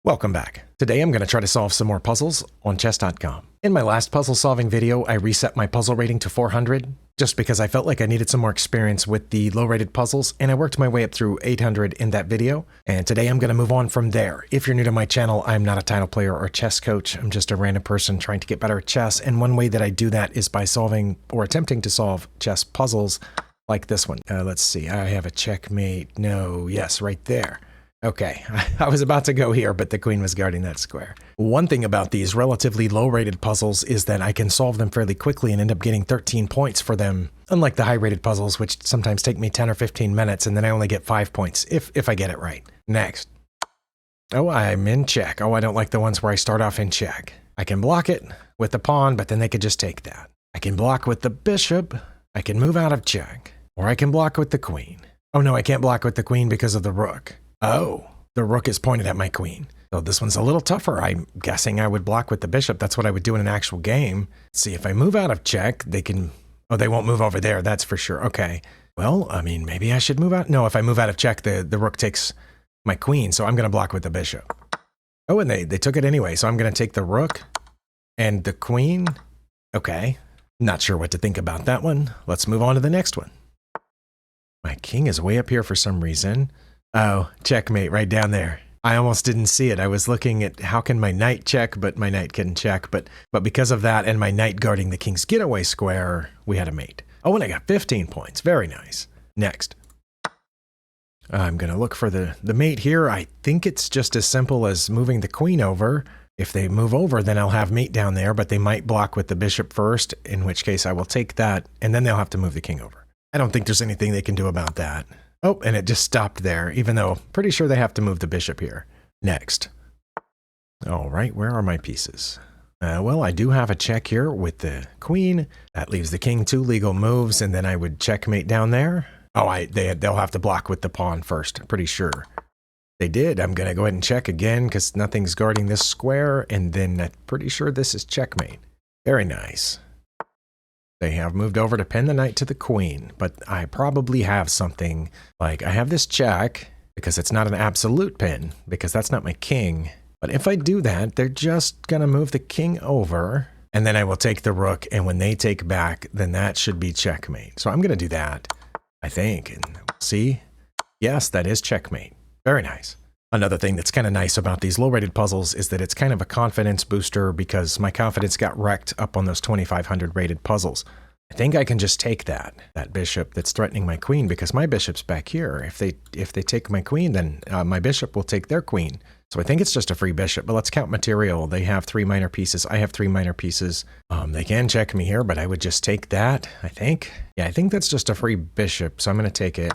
Welcome back. Today I'm going to try to solve some more puzzles on chess.com. In my last puzzle solving video, I reset my puzzle rating to 400 just because I felt like I needed some more experience with the low rated puzzles, and I worked my way up through 800 in that video. And today I'm going to move on from there. If you're new to my channel, I'm not a title player or chess coach. I'm just a random person trying to get better at chess. And one way that I do that is by solving or attempting to solve chess puzzles like this one. Let's see. I have a checkmate. No, yes, right there. Okay, I was about to go here, but the queen was guarding that square. One thing about these relatively low-rated puzzles is that I can solve them fairly quickly and end up getting 13 points for them, unlike the high-rated puzzles, which sometimes take me 10 or 15 minutes, and then I only get 5 points, if I get it right. Next. Oh, I'm in check. Oh, I don't like the ones where I start off in check. I can block it with the pawn, but then they could just take that. I can block with the bishop. I can move out of check. Or I can block with the queen. Oh, no, I can't block with the queen because of the rook. Oh, the rook is pointed at my queen. So this one's a little tougher. I'm guessing I would block with the bishop. That's what I would do in an actual game. Let's see, if I move out of check, they can... Oh, they won't move over there. That's for sure. Okay. Well, I mean, maybe I should move out. No, if I move out of check, the rook takes my queen. So I'm going to block with the bishop. Oh, and they took it anyway. So I'm going to take the rook and the queen. Okay. Not sure what to think about that one. Let's move on to the next one. My king is way up here for some reason. Oh, checkmate right down there. I almost didn't see it. I was looking at how can my knight check, but my knight couldn't check. But because of that and my knight guarding the king's getaway square, we had a mate. Oh, and I got 15 points. Very nice. Next. I'm going to look for the mate here. I think it's just as simple as moving the queen over. If they move over, then I'll have mate down there, but they might block with the bishop first, in which case I will take that, and then they'll have to move the king over. I don't think there's anything they can do about that. Oh, and it just stopped there, even though pretty sure they have to move the bishop here. Next. All right, where are my pieces? Well, I do have a check here with the queen. That leaves the king 2 legal moves, and then I would checkmate down there. Oh, they'll have to block with the pawn first, I'm pretty sure. They did. I'm going to go ahead and check again because nothing's guarding this square, and then I'm pretty sure this is checkmate. Very nice. They have moved over to pin the knight to the queen, but I probably have something like I have this check because it's not an absolute pin because that's not my king. But if I do that, they're just going to move the king over and then I will take the rook. And when they take back, then that should be checkmate. So I'm going to do that, I think. And we'll see. Yes, that is checkmate. Very nice. Another thing that's kind of nice about these low-rated puzzles is that it's kind of a confidence booster because my confidence got wrecked up on those 2,500 rated puzzles. I think I can just take that bishop that's threatening my queen because my bishop's back here. If they take my queen, then my bishop will take their queen. So I think it's just a free bishop, but let's count material. They have 3 minor pieces. I have 3 minor pieces. They can check me here, but I would just take that, I think. Yeah, I think that's just a free bishop, so I'm going to take it.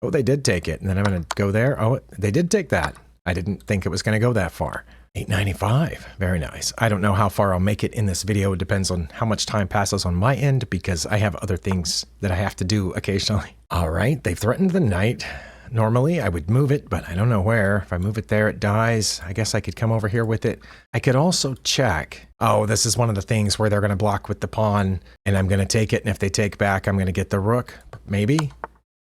Oh, they did take it, and then I'm going to go there. Oh, they did take that. I didn't think it was going to go that far. 895. Very nice. I don't know how far I'll make it in this video. It depends on how much time passes on my end because I have other things that I have to do occasionally. All right, they threatened the knight. Normally, I would move it, but I don't know where. If I move it there, it dies. I guess I could come over here with it. I could also check. Oh, this is one of the things where they're going to block with the pawn, and I'm going to take it, and if they take back, I'm going to get the rook. Maybe?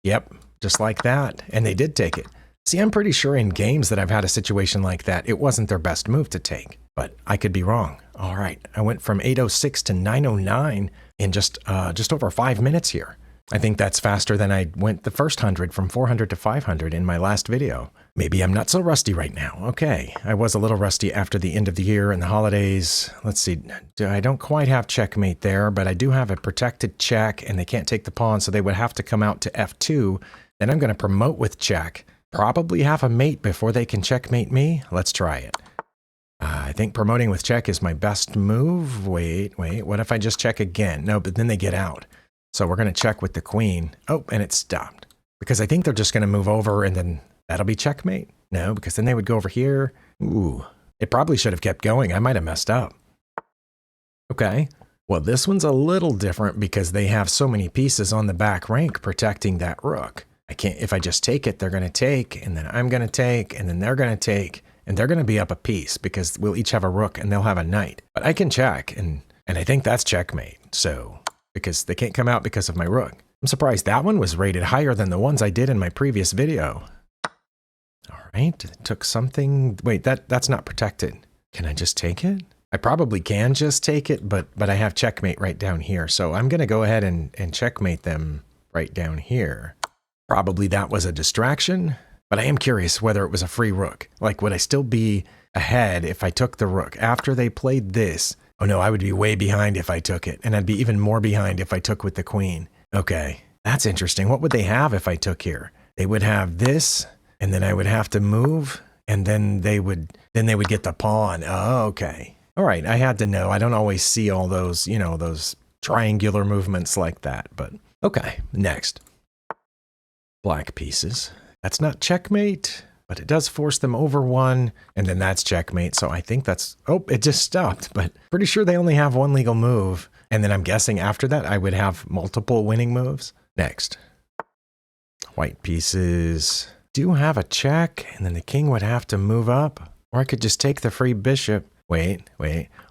Yep. Just like that. And they did take it. See, I'm pretty sure in games that I've had a situation like that, it wasn't their best move to take. But I could be wrong. All right. I went from 806 to 909 in just over 5 minutes here. I think that's faster than I went the first 100 from 400 to 500 in my last video. Maybe I'm not so rusty right now. Okay. I was a little rusty after the end of the year and the holidays. Let's see. I don't quite have checkmate there, but I do have a protected check and they can't take the pawn, so they would have to come out to F2. Then I'm going to promote with check. Probably have a mate before they can checkmate me. Let's try it. I think promoting with check is my best move. Wait. What if I just check again? No, but then they get out. So we're going to check with the queen. Oh, and it stopped. Because I think they're just going to move over and then that'll be checkmate. No, because then they would go over here. Ooh, it probably should have kept going. I might have messed up. Okay. Well, this one's a little different because they have so many pieces on the back rank protecting that rook. I can't, if I just take it, they're going to take, and then I'm going to take, and then they're going to take, and they're going to be up a piece because we'll each have a rook and they'll have a knight. But I can check, and I think that's checkmate. So, because they can't come out because of my rook. I'm surprised that one was rated higher than the ones I did in my previous video. All right? It took something. Wait, that's not protected. Can I just take it? I probably can just take it, but I have checkmate right down here. So I'm going to go ahead and checkmate them right down here. Probably that was a distraction, but I am curious whether it was a free rook. Like, would I still be ahead if I took the rook after they played this? Oh no, I would be way behind if I took it, and I'd be even more behind if I took with the queen. Okay, that's interesting. What would they have if I took here? They would have this, and then I would have to move, and then they would get the pawn. Oh, okay. All right, I had to know. I don't always see all those, you know, those triangular movements like that, but okay, next. Black pieces. That's not checkmate, but it does force them over one, and then that's checkmate. So I think that's, oh, it just stopped, but pretty sure they only have one legal move. And then I'm guessing after that, I would have multiple winning moves. Next. White pieces do have a check, and then the king would have to move up, or I could just take the free bishop. Wait.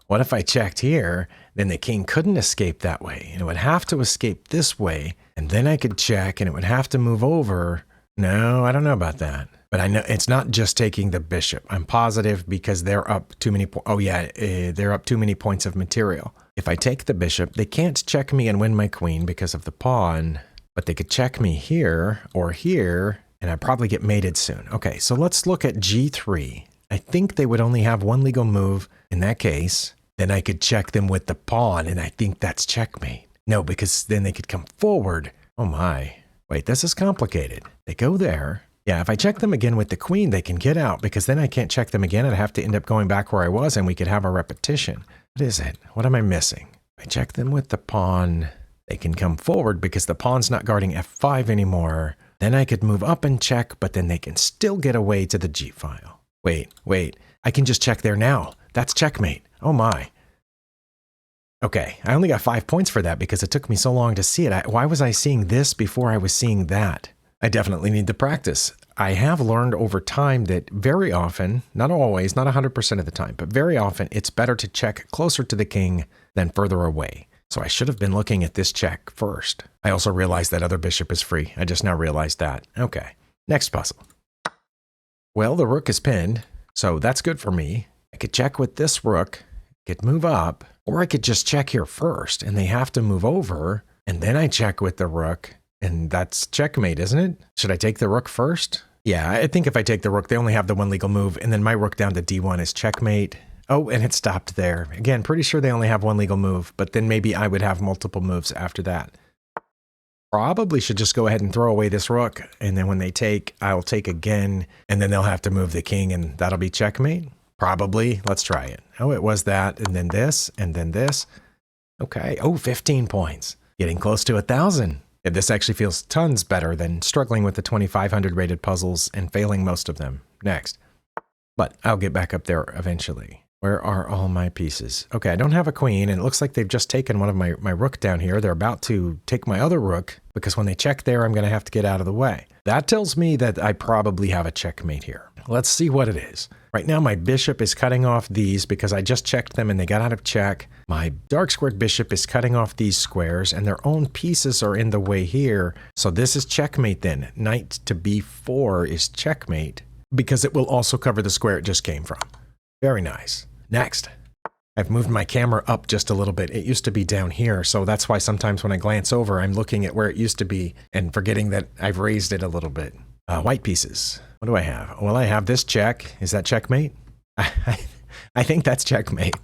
What if I checked here? Then the king couldn't escape that way, and it would have to escape this way, and then I could check, and it would have to move over. No, I don't know about that. But I know it's not just taking the bishop. I'm positive because they're up too many points. Oh yeah, they're up too many points of material. If I take the bishop, they can't check me and win my queen because of the pawn, but they could check me here or here, and I'd probably get mated soon. Okay, so let's look at g3. I think they would only have one legal move in that case. Then I could check them with the pawn, and I think that's checkmate. No, because then they could come forward. Oh my. Wait, this is complicated. They go there. Yeah, if I check them again with the queen, they can get out, because then I can't check them again. I'd have to end up going back where I was, and we could have a repetition. What is it? What am I missing? If I check them with the pawn, they can come forward because the pawn's not guarding f5 anymore. Then I could move up and check, but then they can still get away to the g file. Wait. I can just check there now. That's checkmate. Oh my. Okay, I only got 5 points for that because it took me so long to see it. Why was I seeing this before I was seeing that? I definitely need to practice. I have learned over time that very often, not always, not 100% of the time, but very often it's better to check closer to the king than further away. So I should have been looking at this check first. I also realized that other bishop is free. I just now realized that. Okay, next puzzle. Well, the rook is pinned, so that's good for me. I could check with this rook, could move up, or I could just check here first, and they have to move over, and then I check with the rook, and that's checkmate, isn't it? Should I take the rook first? Yeah, I think if I take the rook, they only have the one legal move, and then my rook down to d1 is checkmate. Oh, and it stopped there. Again, pretty sure they only have one legal move, but then maybe I would have multiple moves after that. Probably should just go ahead and throw away this rook, and then when they take, I'll take again, and then they'll have to move the king, and that'll be checkmate. Probably. Let's try it. Oh, it was that, and then this, and then this. Okay. Oh, 15 points. Getting close to 1,000. Yeah, this actually feels tons better than struggling with the 2,500 rated puzzles and failing most of them. Next. But I'll get back up there eventually. Where are all my pieces? Okay, I don't have a queen, and it looks like they've just taken one of my rook down here. They're about to take my other rook, because when they check there, I'm going to have to get out of the way. That tells me that I probably have a checkmate here. Let's see what it is. Right now, my bishop is cutting off these because I just checked them and they got out of check. My dark squared bishop is cutting off these squares, and their own pieces are in the way here. So this is checkmate then. Knight to b4 is checkmate because it will also cover the square it just came from. Very nice. Next. I've moved my camera up just a little bit. It used to be down here, so that's why sometimes when I glance over, I'm looking at where it used to be and forgetting that I've raised it a little bit. White pieces. What do I have? Well, I have this check. Is that checkmate? I think that's checkmate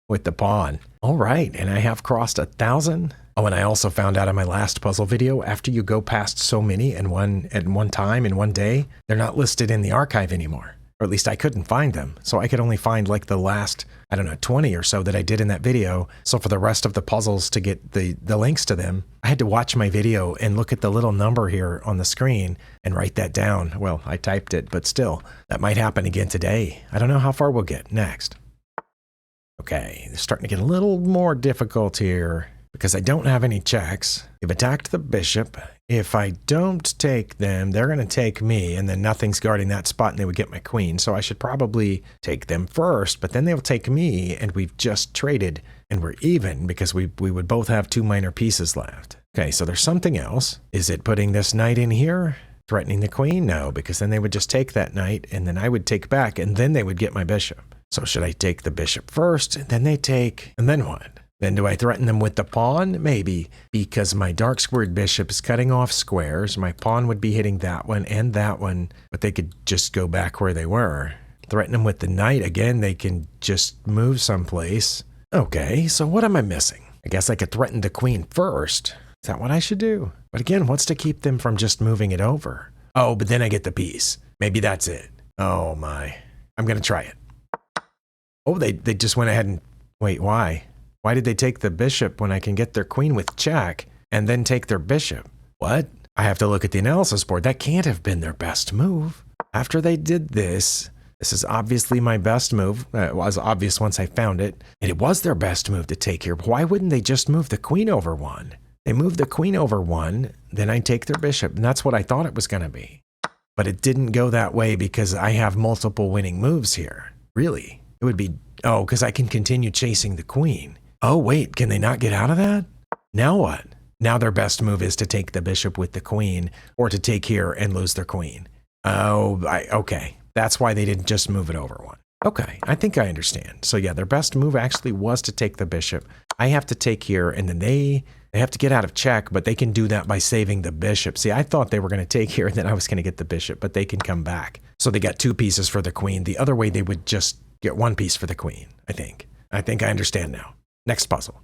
with the pawn. All right, and I have crossed 1,000. Oh, and I also found out in my last puzzle video, after you go past so many at one time in one day, they're not listed in the archive anymore. Or at least I couldn't find them. So I could only find like the last, 20 or so that I did in that video. So for the rest of the puzzles to get the links to them, I had to watch my video and look at the little number here on the screen and write that down. Well, I typed it, but still, that might happen again today. I don't know how far we'll get. Next. Okay, it's starting to get a little more difficult here because I don't have any checks. They've attacked the bishop. If I don't take them, they're going to take me, and then nothing's guarding that spot, and they would get my queen. So I should probably take them first, but then they'll take me, and we've just traded, and we're even because we would both have 2 minor pieces left. Okay, so there's something else. Is it putting this knight in here? Threatening the queen? No, because then they would just take that knight, and then I would take back, and then they would get my bishop. So should I take the bishop first, and then they take, and then what? Then do I threaten them with the pawn? Maybe, because my dark squared bishop is cutting off squares. My pawn would be hitting that one and that one, but they could just go back where they were. Threaten them with the knight. Again, they can just move someplace. Okay, so what am I missing? I guess I could threaten the queen first. Is that what I should do? But again, what's to keep them from just moving it over? Oh, but then I get the piece. Maybe that's it. Oh my. I'm going to try it. Oh, they just went ahead and... Wait, why? Why did they take the bishop when I can get their queen with check and then take their bishop? What? I have to look at the analysis board. That can't have been their best move. After they did this, this is obviously my best move. It was obvious once I found it. And it was their best move to take here. Why wouldn't they just move the queen over one? They moved the queen over one, then I take their bishop. And that's what I thought it was going to be. But it didn't go that way because I have multiple winning moves here. Really? It would be, oh, because I can continue chasing the queen. Oh, wait, can they not get out of that? Now what? Now their best move is to take the bishop with the queen or to take here and lose their queen. Oh, okay. That's why they didn't just move it over one. Okay, I think I understand. So yeah, their best move actually was to take the bishop. I have to take here, and then they have to get out of check, but they can do that by saving the bishop. See, I thought they were going to take here, and then I was going to get the bishop, but they can come back. So they got 2 pieces for the queen. The other way, they would just get 1 piece for the queen, I think. I think I understand now. Next puzzle.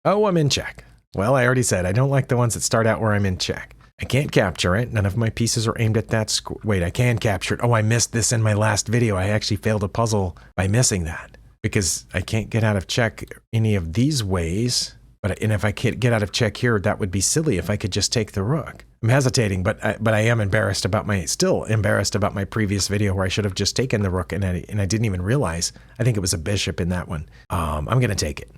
Oh, I'm in check. Well, I already said I don't like the ones that start out where I'm in check. I can't capture it. None of my pieces are aimed at that wait, I can capture it. Oh, I missed this in my last video. I actually failed a puzzle by missing that because I can't get out of check any of these ways. And if I can't get out of check here, that would be silly if I could just take the rook. I'm hesitating, but I am still embarrassed about my previous video where I should have just taken the rook and I didn't even realize. I think it was a bishop in that one. I'm going to take it.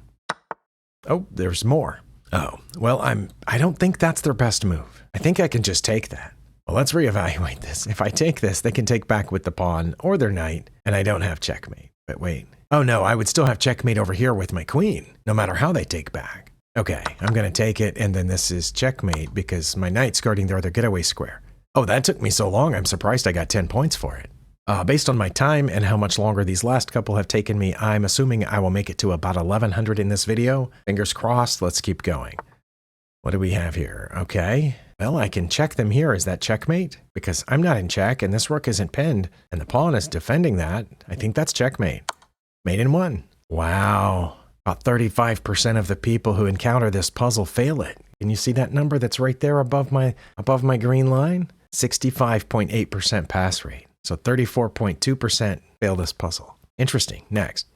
Oh, there's more. Oh, well, I don't think that's their best move. I think I can just take that. Well, let's reevaluate this. If I take this, they can take back with the pawn or their knight, and I don't have checkmate. But wait. Oh no, I would still have checkmate over here with my queen, no matter how they take back. Okay, I'm going to take it, and then this is checkmate because my knight's guarding their other getaway square. Oh, that took me so long, I'm surprised I got 10 points for it. Based on my time and how much longer these last couple have taken me, I'm assuming I will make it to about 1100 in this video. Fingers crossed, let's keep going. What do we have here? Okay, well, I can check them here. Is that checkmate? Because I'm not in check, and this rook isn't pinned, and the pawn is defending that. I think that's checkmate. Mate in 1. Wow. About 35% of the people who encounter this puzzle fail it. Can you see that number that's right there above my green line? 65.8% pass rate. So 34.2% fail this puzzle. Interesting. Next.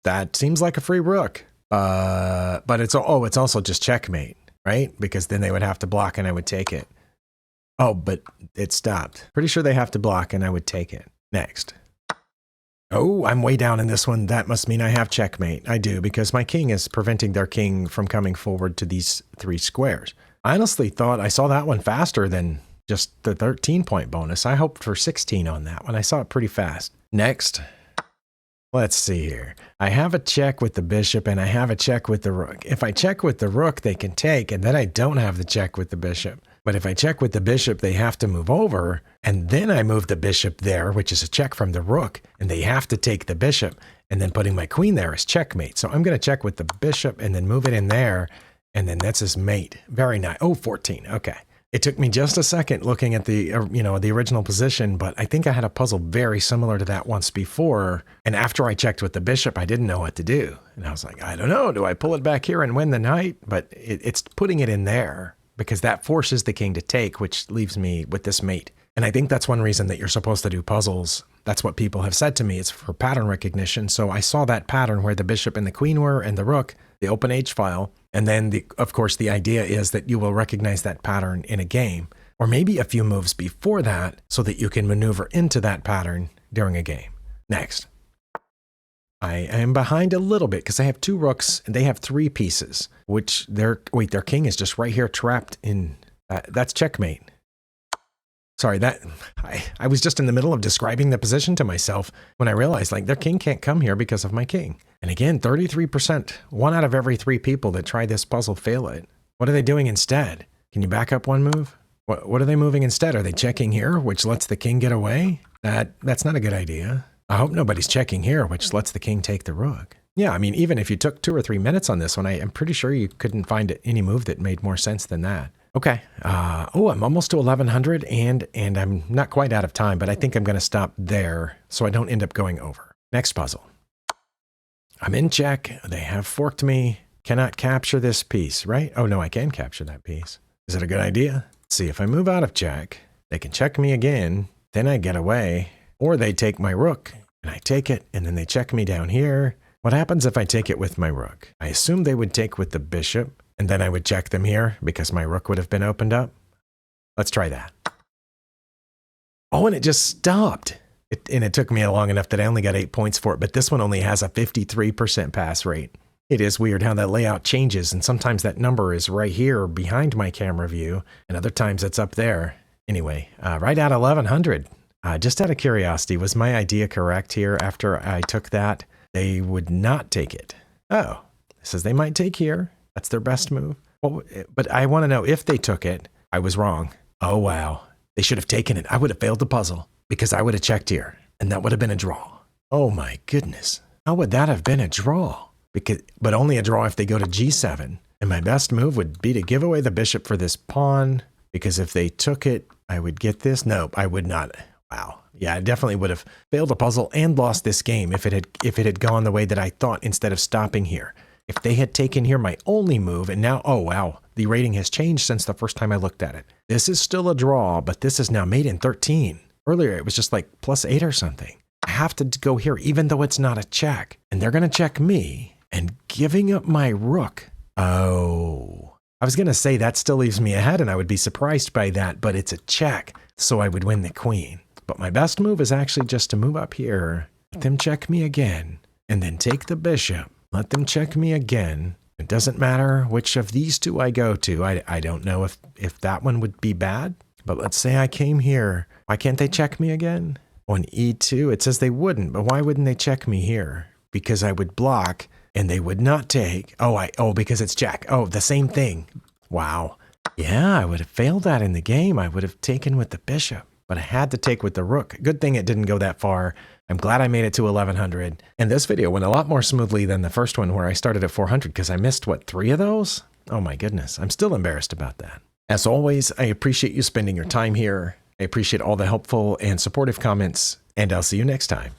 That seems like a free rook. But it's also just checkmate, right? Because then they would have to block and I would take it. Oh, but it stopped. Pretty sure they have to block and I would take it. Next. Oh, I'm way down in this one. That must mean I have checkmate. I do, because my king is preventing their king from coming forward to these 3 squares. I honestly thought I saw that one faster than just the 13-point bonus. I hoped for 16 on that one. I saw it pretty fast. Next. Let's see here. I have a check with the bishop and I have a check with the rook. If I check with the rook, they can take, and then I don't have the check with the bishop. But if I check with the bishop, they have to move over, and then I move the bishop there, which is a check from the rook, and they have to take the bishop, and then putting my queen there is checkmate. So I'm going to check with the bishop and then move it in there, and then that's his mate. Very nice. Oh, 14. Okay. It took me just a second looking at the original position, but I think I had a puzzle very similar to that once before. And after I checked with the bishop, I didn't know what to do. And I was like, I don't know. Do I pull it back here and win the knight? But it's putting it in there because that forces the king to take, which leaves me with this mate. And I think that's one reason that you're supposed to do puzzles. That's what people have said to me. It's for pattern recognition. So I saw that pattern where the bishop and the queen were and the rook, the open H file. And then, of course, the idea is that you will recognize that pattern in a game, or maybe a few moves before that so that you can maneuver into that pattern during a game. Next. I am behind a little bit because I have 2 rooks and they have 3 pieces, which their king is just right here trapped in, that's checkmate. Sorry, I was just in the middle of describing the position to myself when I realized like their king can't come here because of my king. And again, 33%, 1 out of every 3 people that try this puzzle fail it. What are they doing instead? Can you back up 1 move? What are they moving instead? Are they checking here, which lets the king get away? That's not a good idea. I hope nobody's checking here, which lets the king take the rook. Yeah, I mean, even if you took 2 or 3 minutes on this one, I'm pretty sure you couldn't find any move that made more sense than that. Okay. Oh, I'm almost to 1100 and I'm not quite out of time, but I think I'm going to stop there so I don't end up going over. Next puzzle. I'm in check. They have forked me. Cannot capture this piece, right? Oh, no, I can capture that piece. Is it a good idea? Let's see, if I move out of check, they can check me again. Then I get away. Or they take my rook and I take it and then they check me down here. What happens if I take it with my rook? I assume they would take with the bishop and then I would check them here because my rook would have been opened up. Let's try that. Oh, and it just stopped. It took me long enough that I only got 8 points for it, but this one only has a 53% pass rate. It is weird how that layout changes, and sometimes that number is right here behind my camera view, and other times it's up there. Anyway, right at 1100. Just out of curiosity, was my idea correct here after I took that? They would not take it. Oh, it says they might take here. That's their best move. Well, but I want to know if they took it. I was wrong. Oh, wow. They should have taken it. I would have failed the puzzle because I would have checked here, and that would have been a draw. Oh, my goodness. How would that have been a draw? But only a draw if they go to g7. And my best move would be to give away the bishop for this pawn, because if they took it, I would get this. Nope, I would not. Wow. Yeah, I definitely would have failed a puzzle and lost this game if it had gone the way that I thought instead of stopping here. If they had taken here my only move, and now, oh wow, the rating has changed since the first time I looked at it. This is still a draw, but this is now made in 13. Earlier, it was just like +8 or something. I have to go here, even though it's not a check. And they're going to check me. And giving up my rook. Oh, I was going to say that still leaves me ahead and I would be surprised by that, but it's a check, so I would win the queen. But my best move is actually just to move up here, let them check me again, and then take the bishop, let them check me again. It doesn't matter which of these two I go to. I don't know if that one would be bad, but let's say I came here. Why can't they check me again? On e2, it says they wouldn't, but why wouldn't they check me here? Because I would block. And they would not take. Oh, because it's jack. Oh, the same thing. Wow. Yeah, I would have failed that in the game. I would have taken with the bishop, but I had to take with the rook. Good thing it didn't go that far. I'm glad I made it to 1100. And this video went a lot more smoothly than the first one where I started at 400 because I missed, what, 3 of those? Oh my goodness. I'm still embarrassed about that. As always, I appreciate you spending your time here. I appreciate all the helpful and supportive comments, and I'll see you next time.